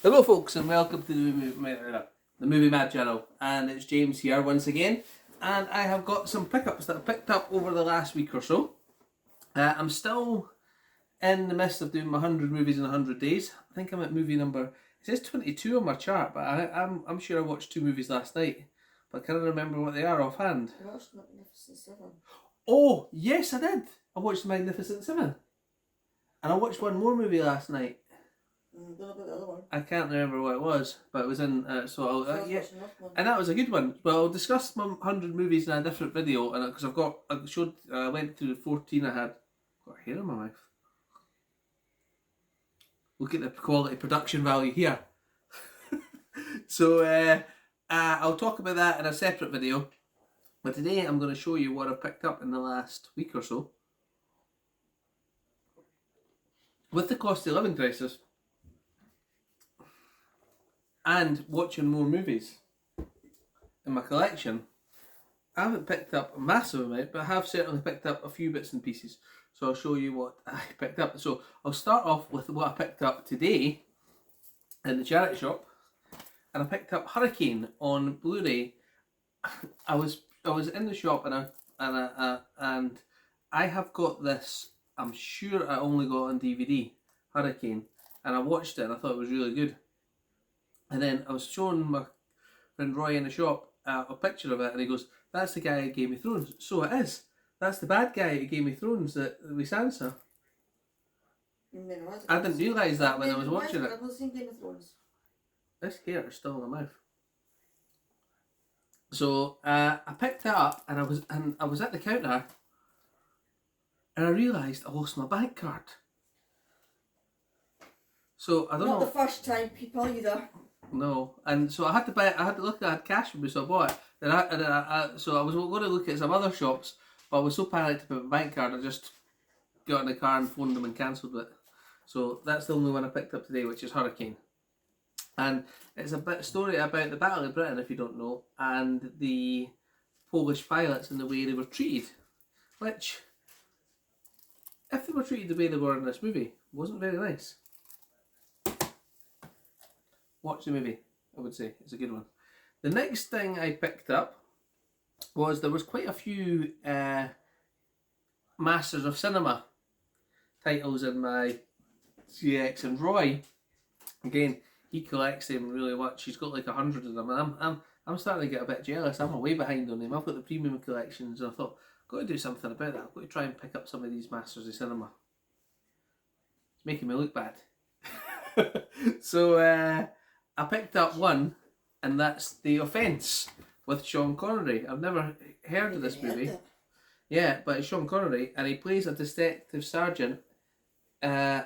Hello folks and welcome to the Movie Mad channel, and it's James here once again, and I have got some pickups that I picked up over the last week or so. I'm still in the midst of doing my 100 movies in 100 days. I think I'm at movie number, it says 22 on my chart, but I'm sure I watched 2 movies last night, but I can't remember what they are offhand. I watched Magnificent Seven. Oh yes, I did. I watched The Magnificent Seven, and I watched one more movie last night. Don't know about the other one. I can't remember what it was, but it was in. So I'll, yeah, watching another one. and that was a good one. Well, I'll discuss my 100 movies in a different video, and because I went through the 14 I had. Got hair in my mouth. Look at the quality production value here. So I'll talk about that in a separate video. But today I'm going to show you what I've picked up in the last week or so. With the cost of living crisis and watching more movies in my collection, I haven't picked up a massive amount, but I have certainly picked up a few bits and pieces. So I'll show you what I picked up. So I'll start off with what I picked up today in the charity shop, and I picked up Hurricane on Blu-ray. I was in the shop and I have got this. I'm sure I only got on DVD, Hurricane, and I watched it and I thought it was really good. And then I was showing my friend Roy in the shop a picture of it, and he goes, "That's the guy who Game of Thrones." So it is. That's the bad guy who Game of Thrones with Sansa. I didn't realise that when I was watching it. I've not seen Game of Thrones. This hair is still in my mouth. So I picked it up, and I was at the counter, and I realised I lost my bank card. So I don't know. Not the first time, people, either. No, and so I had to buy it. I had to look. I had cash with me, so I bought it. So I was going to look at some other shops, but I was so panicked about my bank card, I just got in the car and phoned them and cancelled it. So that's the only one I picked up today, which is Hurricane, and it's a story about the Battle of Britain, if you don't know, and the Polish pilots and the way they were treated, which, if they were treated the way they were in this movie, wasn't very nice. Watch the movie, I would say. It's a good one. The next thing I picked up was there was quite a few Masters of Cinema titles in my CX, and Roy, again, he collects them really much. He's got like 100 of them, and I'm starting to get a bit jealous. I'm way behind on them. I've got the premium collections, and I thought, I've got to do something about that. I've got to try and pick up some of these Masters of Cinema. It's making me look bad. So I picked up one, and that's The Offence with Sean Connery. I've never heard of this movie. Yeah, but it's Sean Connery, and he plays a detective sergeant who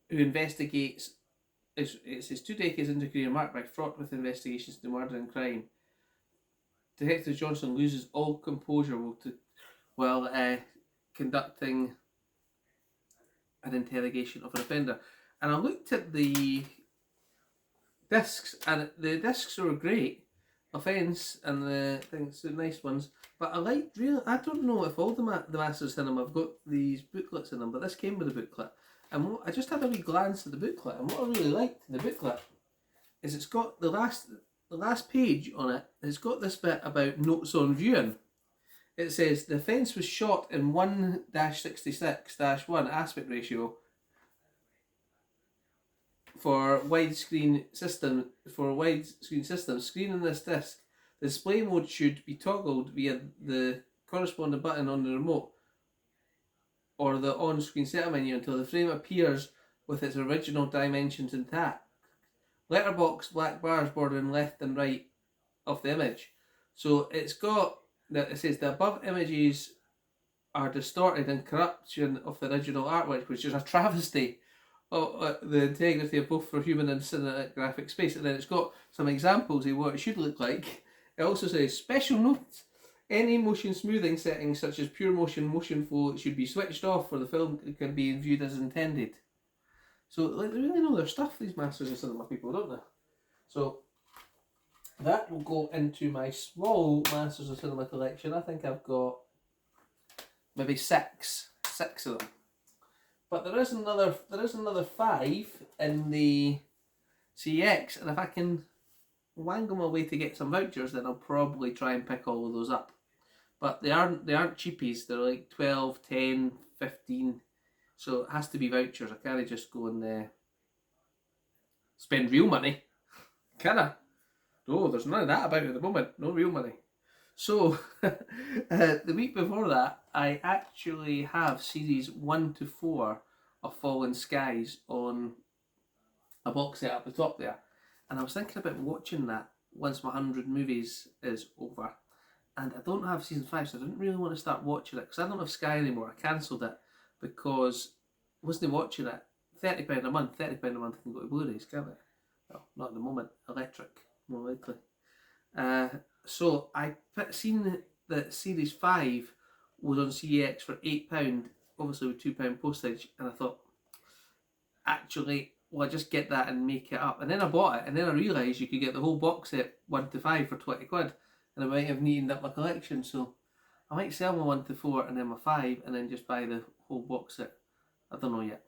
investigates. It says 2 decades into career marked by fraught with investigations into murder and crime, Detective Johnson loses all composure while conducting an interrogation of an offender. And I looked at the discs, and the discs were great. Offence and the things, the nice ones. But I don't know if all the Masters in them have got these booklets in them, but this came with a booklet. And I just had a wee glance at the booklet, and what I really liked in the booklet is it's got the last page on it. It's got this bit about notes on viewing. It says the offence was shot in 1:66:1 aspect ratio for widescreen system. Screening this disc, the display mode should be toggled via the corresponding button on the remote or the on-screen setup menu until the frame appears with its original dimensions intact. Letterbox black bars bordering left and right of the image. So it's got that. It says the above images are distorted and corruption of the original artwork, which is a travesty of the integrity of both for human and cinematographic space. And then it's got some examples of what it should look like. It also says special note: any motion smoothing settings such as pure motion flow should be switched off for the film can be viewed as intended. So they really know their stuff, these Masters of Cinema people, don't they? So that will go into my small Masters of Cinema collection. I think I've got maybe six of them. But there is another 5 in the CX, and if I can wangle my way to get some vouchers, then I'll probably try and pick all of those up. But they aren't cheapies. They're like 12, 10, 15. So it has to be vouchers. I can't just go and spend real money. Can I? No, there's none of that about at the moment. No real money. So, the week before that, I actually have series 1 to 4 of Fallen Skies on a box set up the top there. And I was thinking about watching that once my 100 movies is over. And I don't have season 5, so I didn't really want to start watching it because I don't have Sky anymore. I cancelled it because I wasn't watching it. £30 a month. £30 a month can go to Blu-rays, can't it? Well, not at the moment. Electric, more likely. So I seen that series 5 was on CEX for £8, obviously with £2 postage, and I thought, actually, well, I just get that and make it up. And then I bought it, and then I realised you could get the whole box set 1 to 5 for 20 quid, and I might have neatened up my collection, so I might sell my 1 to 4 and then my 5, and then just buy the whole box set. I don't know yet.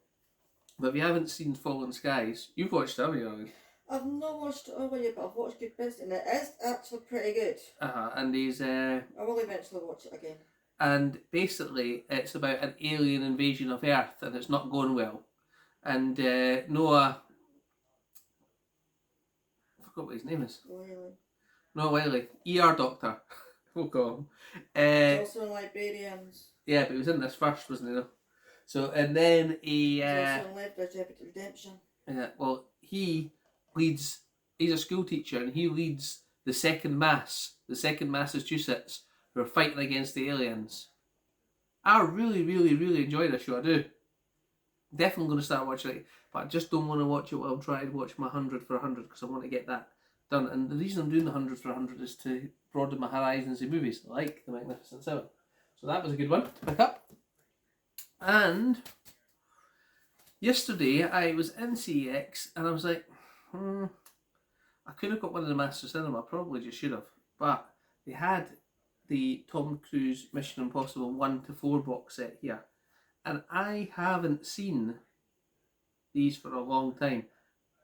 But if you haven't seen Fallen Skies, you've watched it, haven't you, Alan? I've not watched it over yet, but I've watched good bits, and it is actually pretty good. And he's I will eventually watch it again. and basically it's about an alien invasion of Earth, and it's not going well. And Noah, I forgot what his name is. Really. Noah Wiley, ER Doctor, we'll call him. He's also in Librarians. Yeah, but he was in this first, wasn't he? No? So, and then he... He's also in Leverage Redemption. well, he leads... He's a school teacher, and he leads the second Massachusetts, who are fighting against the aliens. I really, really, really enjoy this show, I do. Definitely going to start watching it, but I just don't want to watch it while I'm trying to watch my 100 for 100, because I want to get that done. And the reason I'm doing the 100 for 100 is to broaden my horizons in movies, like The Magnificent Seven. So that was a good one to pick up. And yesterday I was in CEX and I was like, I could have got one of the Master Cinema, I probably just should have. But they had the Tom Cruise Mission Impossible 1 to 4 box set here. And I haven't seen these for a long time.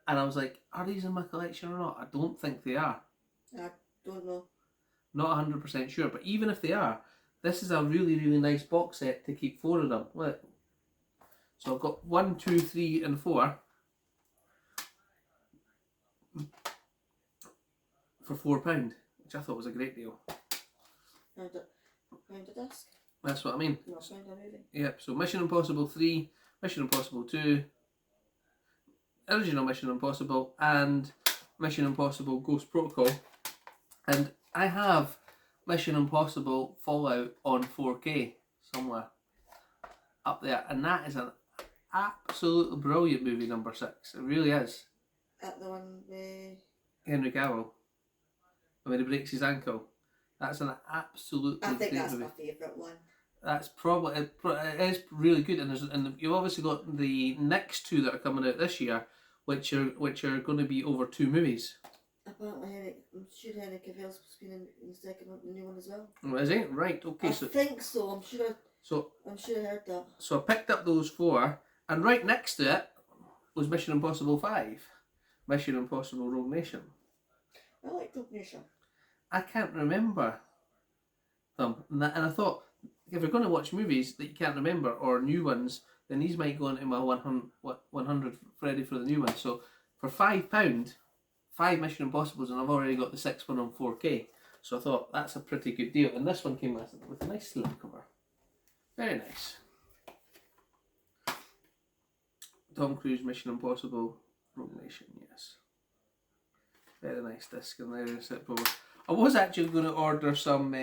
And I was like, are these in my collection or not? I don't think they are. I don't know. Not 100% sure. But even if they are, this is a really, really nice box set to keep 4 of them. Look. So I've got 1, 2, 3 and 4 for £4, which I thought was a great deal. Found a disc. That's what I mean. Not found a movie. Yep, so Mission Impossible 3, Mission Impossible 2, Original Mission Impossible, and Mission Impossible Ghost Protocol. And I have Mission Impossible Fallout on 4K somewhere up there, and that is an absolutely brilliant movie, number 6. It really is. At the one with Henry Cavill, when he breaks his ankle. That's an absolutely I think great that's movie. my favourite one. That's probably it is really good, and you've obviously got the next 2 that are coming out this year, which are going to be over 2 movies. Apparently, I'm sure Henry Cavill's been in the second one, the new one as well. Oh, is it? Right. Okay. I think so. I'm sure I heard that. So I picked up those 4, and right next to it was Mission Impossible 5, Mission Impossible Rogue Nation. I like Rogue Nation. I can't remember them, and I thought, if you're going to watch movies that you can't remember or new ones, then these might go into my 100 ready for the new one. So for £5, 5 Mission Impossibles, and I've already got the 6th one on 4K. So I thought that's a pretty good deal. And this one came with a nice slipcover. Very nice. Tom Cruise Mission Impossible Rogue Nation, yes. Very nice disc and there slipcover. I was actually going to order some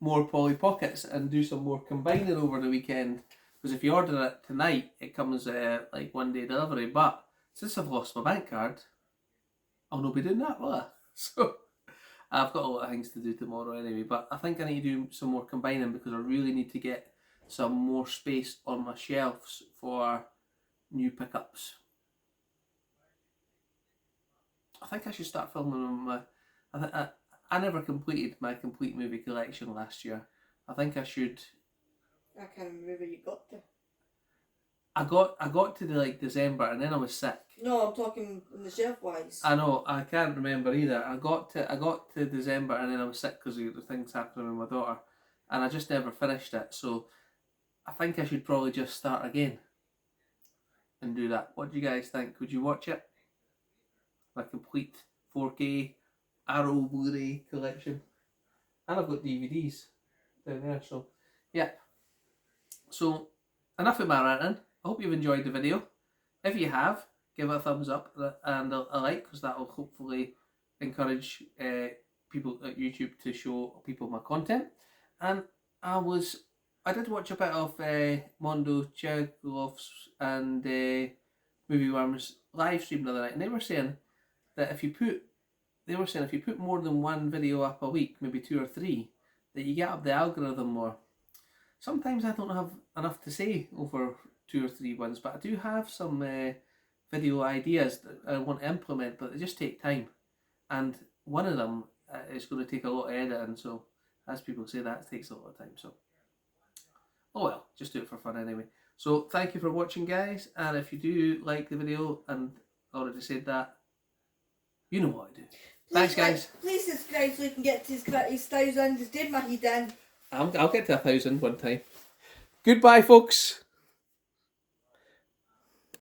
more Polly Pockets and do some more combining over the weekend, because if you order it tonight it comes like 1-day delivery, but since I've lost my bank card I'll not be doing that, will I? So I've got a lot of things to do tomorrow anyway, but I think I need to do some more combining because I really need to get some more space on my shelves for new pickups. I think I should start filming my... I never completed my complete movie collection last year. I think I should... I can't remember where you got to. I got to the, like, December, and then I was sick. No, I'm talking in the shelf wise. I know, I can't remember either. I got to December, and then I was sick because of the things happening with my daughter, and I just never finished it. So I think I should probably just start again and do that. What do you guys think? Would you watch it? My complete 4K Arrow Blu-ray collection, and I've got DVDs down there. So yeah. So enough of my ranting. I hope you've enjoyed the video. If you have, give it a thumbs up and a like, because that will hopefully encourage people at YouTube to show people my content. And I did watch a bit of Mondo Chegov's and Movie Worms live stream the other night, and they were saying that if you put more than one video up a week, maybe 2 or 3, that you get up the algorithm more. Sometimes I don't have enough to say over 2 or 3 ones, but I do have some video ideas that I want to implement, but they just take time. And one of them is going to take a lot of editing, so as people say, that takes a lot of time. So, oh well, just do it for fun anyway. So thank you for watching, guys, and if you do like the video, and I already said that, you know what I do. Thanks, guys. Please subscribe so you can get to his 1,000. He's doing what he done. I'll get to 1,000 one time. Goodbye, folks.